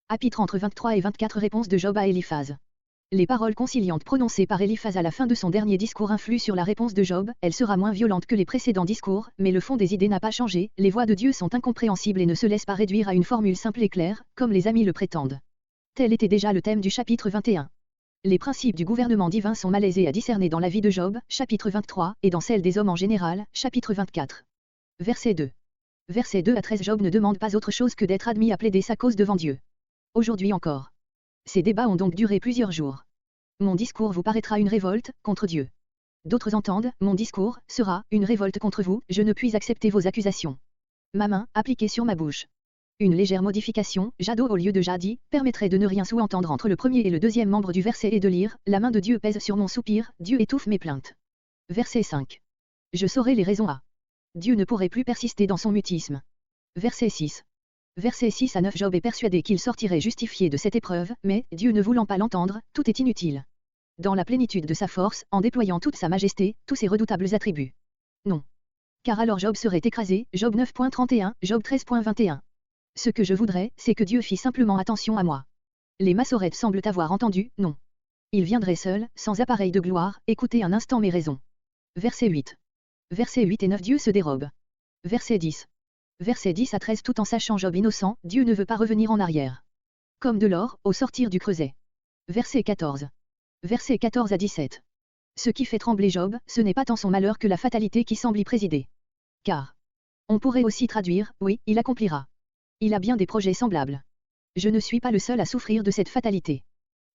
Chapitre entre 23 et 24 Réponse de Job à Éliphaz. Les paroles conciliantes prononcées par Éliphaz à la fin de son dernier discours influent sur la réponse de Job. Elle sera moins violente que les précédents discours, mais le fond des idées n'a pas changé. Les voix de Dieu sont incompréhensibles et ne se laissent pas réduire à une formule simple et claire, comme les amis le prétendent. Tel était déjà le thème du chapitre 21. Les principes du gouvernement divin sont malaisés à discerner dans la vie de Job, chapitre 23, et dans celle des hommes en général, chapitre 24. Verset 2. Versets 2 à 13 Job ne demande pas autre chose que d'être admis à plaider sa cause devant Dieu. Aujourd'hui encore. Ces débats ont donc duré plusieurs jours. Mon discours vous paraîtra une révolte contre Dieu. D'autres entendent, mon discours sera une révolte contre vous, je ne puis accepter vos accusations. Ma main, appliquée sur ma bouche. Une légère modification, jado au lieu de jadi, permettrait de ne rien sous-entendre entre le premier et le deuxième membre du verset et de lire, la main de Dieu pèse sur mon soupir, Dieu étouffe mes plaintes. Verset 5. Je saurai les raisons à. Dieu ne pourrait plus persister dans son mutisme. Verset 6. Versets 6 à 9 Job est persuadé qu'il sortirait justifié de cette épreuve, mais, Dieu ne voulant pas l'entendre, tout est inutile. Dans la plénitude de sa force, en déployant toute sa majesté, tous ses redoutables attributs. Non. Car alors Job serait écrasé, Job 9.31, Job 13.21. Ce que je voudrais, c'est que Dieu fît simplement attention à moi. Les massorettes semblent avoir entendu, non. Il viendrait seul, sans appareil de gloire, écouter un instant mes raisons. Verset 8. Versets 8 et 9 Dieu se dérobe. Verset 10. Versets 10 à 13 Tout en sachant Job innocent, Dieu ne veut pas revenir en arrière. Comme de l'or, au sortir du creuset. Verset 14. Versets 14 à 17. Ce qui fait trembler Job, ce n'est pas tant son malheur que la fatalité qui semble y présider. Car. On pourrait aussi traduire, oui, il accomplira. Il a bien des projets semblables. Je ne suis pas le seul à souffrir de cette fatalité.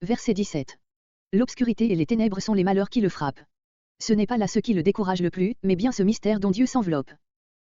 Verset 17. L'obscurité et les ténèbres sont les malheurs qui le frappent. Ce n'est pas là ce qui le décourage le plus, mais bien ce mystère dont Dieu s'enveloppe.